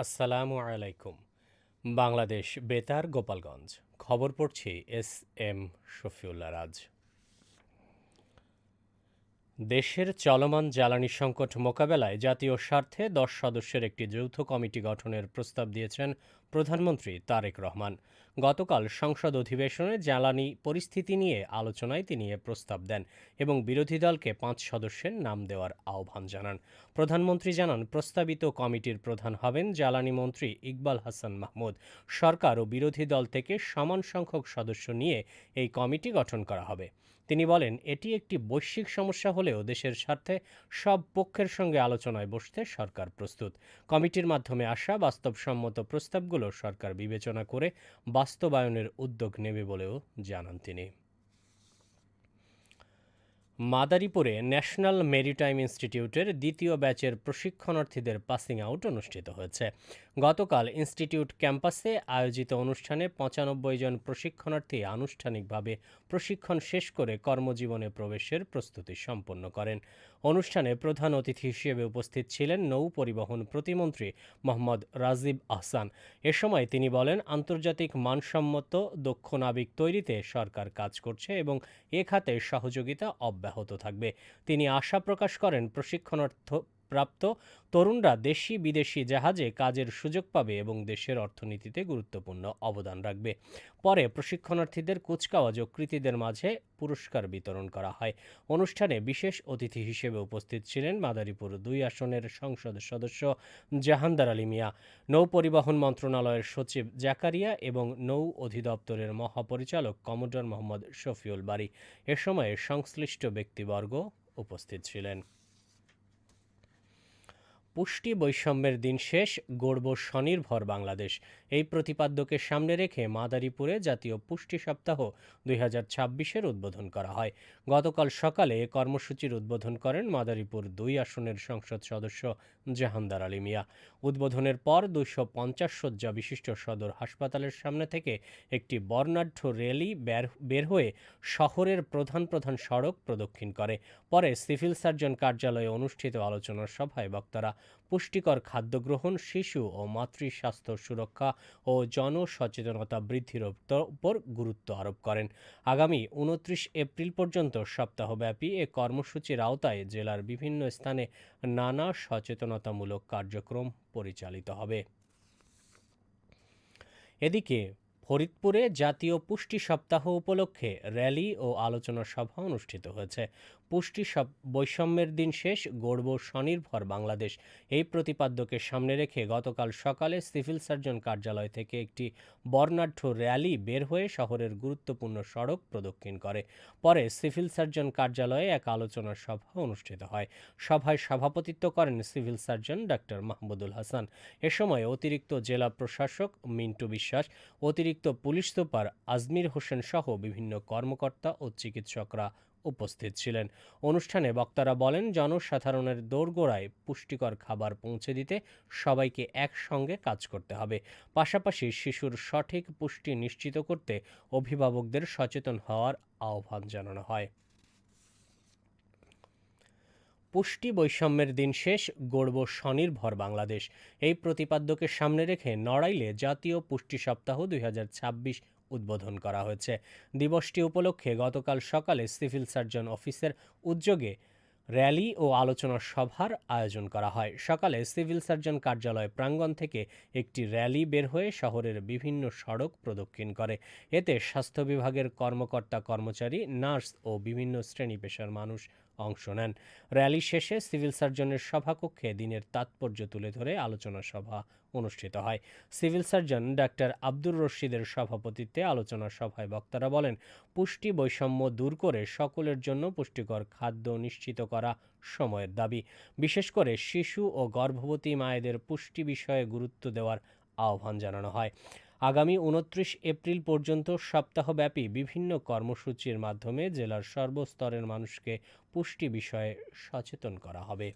আসসালামু আলাইকুম। বাংলাদেশ বেতার গোপালগঞ্জ। খবর পড়ছি এস এম শফিউল্লাহ রাজ। দেশের চলমান জ্বালানি সংকট মোকাবেলায় জাতীয় স্বার্থে ১০ সদস্যের একটি যৌথ কমিটি গঠনের প্রস্তাব দিয়েছেন প্রধানমন্ত্রী তারেক রহমান। গতকাল সংসদ অধিবেশনে জ্বালানি পরিস্থিতি নিয়ে আলোচনায় তিনি এ প্রস্তাব দেন এবং বিরোধী দলকে ৫ সদস্যের নাম দেওয়ার আহ্বান জানান। প্রধানমন্ত্রী জানান, প্রস্তাবিত কমিটির প্রধান হবেন জ্বালানি মন্ত্রী ইকবাল হাসান মাহমুদ। সরকার ও বিরোধী দল থেকে সমান সংখ্যক সদস্য নিয়ে এই কমিটি গঠন করা হবে। তিনি বলেন, এটি একটি বৈশ্বিক সমস্যা হলেও দেশের স্বার্থে সব পক্ষের সঙ্গে আলোচনায় বসতে সরকার প্রস্তুত। কমিটির মাধ্যমে আসা বাস্তবসম্মত প্রস্তাবগুলো সরকার বিবেচনা করে বাস্তবায়নের উদ্যোগ নেবে বলেও জানান তিনি। মাদারীপুরে ন্যাশনাল মেরিটাইম ইনস্টিটিউটের দ্বিতীয় ব্যাচের প্রশিক্ষণার্থীদের পাসিং আউট অনুষ্ঠিত হয়েছে। গতকাল ইনস্টিটিউট ক্যাম্পাসে আয়োজিত অনুষ্ঠানে ৯৫ জন প্রশিক্ষণার্থী আনুষ্ঠানিকভাবে প্রশিক্ষণ শেষ করে কর্মজীবনে প্রবেশের প্রস্তুতি সম্পন্ন করেন। অনুষ্ঠানে প্রধান অতিথি হিসেবে উপস্থিত ছিলেন নৌ পরিবহন প্রতিমন্ত্রী মোহাম্মদ রাজিব আহসান। এ সময় তিনি বলেন, আন্তর্জাতিক মানসম্মত দক্ষ নাবিক তৈরিতে সরকার কাজ করছে এবং এ খাতে সহযোগিতা অব্যাহত থাকবে। তিনি আশা প্রকাশ করেন, প্রশিক্ষণার্থ প্রাপ্ত তরুণরা দেশি বিদেশি জাহাজে কাজের সুযোগ পাবে এবং দেশের অর্থনীতিতে গুরুত্বপূর্ণ অবদান রাখবে। পরে প্রশিক্ষণার্থীদের কুচকাওয়াজ ও কৃতীদের মাঝে পুরস্কার বিতরণ করা হয়। অনুষ্ঠানে বিশেষ অতিথি হিসেবে উপস্থিত ছিলেন মাদারীপুর ২ আসনের সংসদ সদস্য জাহানদার আলী মিয়া, নৌ পরিবহন মন্ত্রণালয়ের সচিব জাকারিয়া এবং নৌ অধিদপ্তরের মহাপরিচালক কমোডর মোহাম্মদ শফিউল বারী। এ সময়ে সংশ্লিষ্ট ব্যক্তিবর্গ উপস্থিত ছিলেন। পুষ্টি বৈষম্যের দিন শেষ, গড়ব স্বনির্ভর বাংলাদেশ, এই প্রতিপাদ্যকে সামনে রেখে মাদারীপুরে জাতীয় পুষ্টি সপ্তাহ ২০২৬-এর উদ্বোধন করা হয়। গতকাল সকালে এ কর্মসূচির উদ্বোধন করেন মাদারীপুর ২ আসনের সংসদ সদস্য জাহানদার আলী মিয়া। উদ্বোধনের পর ২৫০ শয্যা বিশিষ্ট সদর হাসপাতালের সামনে থেকে একটি বর্ণাঢ্য র্যালি বের হয়ে শহরের প্রধান প্রধান সড়ক প্রদক্ষিণ করে। পরে সিভিল সার্জন কার্যালয়ে অনুষ্ঠিত আলোচনা সভায় বক্তারা পুষ্টিকর খাদ্য গ্রহণ, শিশু ও মাতৃ স্বাস্থ্য সুরক্ষা ও জনসচেতনতা বৃদ্ধির উপর গুরুত্ব আরোপ করেন। আগামী ২৯ এপ্রিল পর্যন্ত সপ্তাহব্যাপী এ কর্মসূচির আওতায় জেলার বিভিন্ন স্থানে নানা সচেতনতামূলক কার্যক্রম পরিচালিত হবে। এদিকে ফরিদপুরে জাতীয় পুষ্টি সপ্তাহ উপলক্ষে র্যালি ও আলোচনা সভা অনুষ্ঠিত হয়েছে। পুষ্টি বৈষম্যের দিন শেষ, গড়ব স্বনির্ভর বাংলাদেশ, এই প্রতিপাদ্যকে সামনে রেখে গতকাল সকালে সিভিল সার্জন কার্যালয় থেকে একটি বর্ণাঢ্য র্যালি বের হয়ে শহরের গুরুত্বপূর্ণ সড়ক প্রদক্ষিণ করে। পরে সিভিল সার্জন কার্যালয়ে এক আলোচনা সভা অনুষ্ঠিত হয়। সভায় সভাপতিত্ব করেন civil surgeon doctor Mahmudul Hasan. এ সময় অতিরিক্ত জেলা প্রশাসক মিন্টু বিশ্বাস, অতিরিক্ত পুলিশ সুপার আজমির হোসেন সহ বিভিন্ন কর্মকর্তা ও চিকিৎসকরা উপস্থিত ছিলেন। অনুষ্ঠানে বক্তারা বলেন, জনসাধারণের দোরগোড়ায় পুষ্টিকর খাবার পৌঁছে দিতে সবাইকে একসঙ্গে কাজ করতে হবে। পাশাপাশি শিশুর সঠিক পুষ্টি নিশ্চিত করতে অভিভাবকদের সচেতন হওয়ার আহ্বান জানানো হয়। পুষ্টি বৈষম্যের দিন শেষ, গড়ব স্বনির্ভর বাংলাদেশ, এই প্রতিপাদ্যকে সামনে রেখে নড়াইলে জাতীয় পুষ্টি সপ্তাহ ২০২৬ উদ্বোধন করা হয়েছে। দিবসটি উপলক্ষে গতকাল সকালে সিভিল সার্জন অফিসের উদ্যোগে র্যালি ও আলোচনা সভার আয়োজন করা হয়। সকালে সিভিল সার্জন কার্যালয় প্রাঙ্গণ থেকে একটি র্যালি বের হয়ে শহরের বিভিন্ন সড়ক প্রদক্ষিণ করে। এতে স্বাস্থ্য বিভাগের কর্মকর্তা কর্মচারী, নার্স ও বিভিন্ন শ্রেণী পেশার মানুষ অংশ নেন। র্যালি শেষে সিভিল সার্জনের সভাকক্ষে দিনের তাৎপর্য তুলে ধরে আলোচনা সভা অনুষ্ঠিত হয়। সিভিল সার্জন ডাক্তার আব্দুর রশিদের সভাপতিত্বে আলোচনা সভায় বক্তারা বলেন, পুষ্টি বৈষম্য দূর করে সকলের জন্য পুষ্টিকর খাদ্য নিশ্চিত করা সময়ের দাবি। বিশেষ করে শিশু ও গর্ভবতী মায়েদের পুষ্টি বিষয়ে গুরুত্ব দেওয়ার আহ্বান জানানো হয়। আগামী ২৯ এপ্রিল পর্যন্ত সপ্তাহব্যাপী বিভিন্ন কর্মসূচির মাধ্যমে জেলার সর্বস্তরের মানুষকে পুষ্টি বিষয়ে সচেতন করা হবে।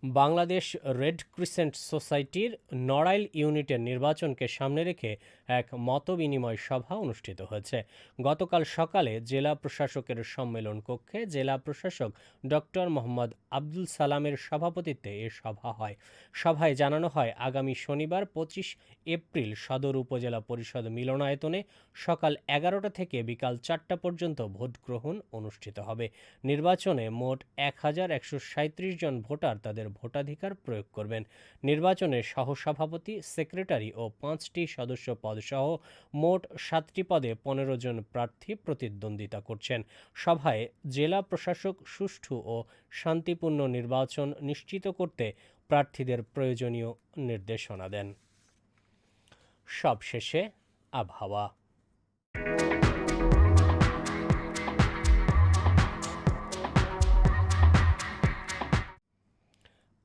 বাংলাদেশ রেড ক্রিসেন্ট সোসাইটির নড়াইল ইউনিটের নির্বাচনকে সামনে রেখে এক মতবিনিময় সভা অনুষ্ঠিত হয়েছে। গতকাল সকালে জেলা প্রশাসকের সম্মেলন কক্ষে জেলা প্রশাসক ডক্টর মোহাম্মদ আব্দুল সালামের সভাপতিত্বে এ সভা হয়। সভায় জানানো হয়, আগামী শনিবার ২৫ এপ্রিল সদর উপজেলা পরিষদ মিলনায়তনে সকাল ১১টা থেকে বিকাল ৪টা পর্যন্ত ভোট গ্রহণ অনুষ্ঠিত হবে। নির্বাচনে মোট ১,১৩৭ জন ভোটার তাদের ভোটাধিকার প্রয়োগ করবেন। নির্বাচনে সহসভাপতি, সেক্রেটারি ও ৫টি সদস্য পদসহ মোট ৭টি পদে ১৫ জন প্রার্থী প্রতিদ্বন্দ্বিতা করছেন। সভায় জেলা প্রশাসক সুষ্ঠু ও শান্তিপূর্ণ নির্বাচন নিশ্চিত করতে প্রার্থীদের প্রয়োজনীয় নির্দেশনা দেন। সবশেষে আবহাওয়া।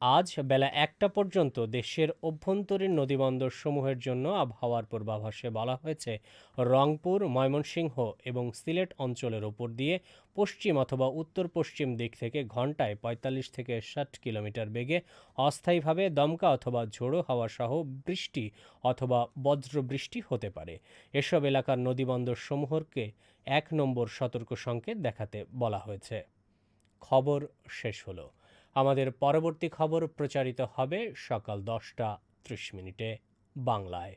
আজ বেলা ১টা পর্যন্ত দেশের অভ্যন্তরীণ নদীবন্দর সমূহের জন্য আবহাওয়ার পূর্বাভাসে বলা হয়েছে, রংপুর, ময়মনসিংহ এবং সিলেট অঞ্চলের ওপর দিয়ে পশ্চিম অথবা উত্তর পশ্চিম দিক থেকে ঘন্টায় ৪৫ থেকে ৬০ কিলোমিটার বেগে অস্থায়ীভাবে দমকা অথবা ঝোড়ো হাওয়া সহ বৃষ্টি অথবা বজ্রবৃষ্টি হতে পারে। এসব এলাকার নদীবন্দর সমূহকে ১ নম্বর সতর্ক সংকেত দেখাতে বলা হয়েছে। খবর শেষ হলো। আমাদের পরবর্তী খবর প্রচারিত হবে সকাল ১০টা ৩০ মিনিটে বাংলায়।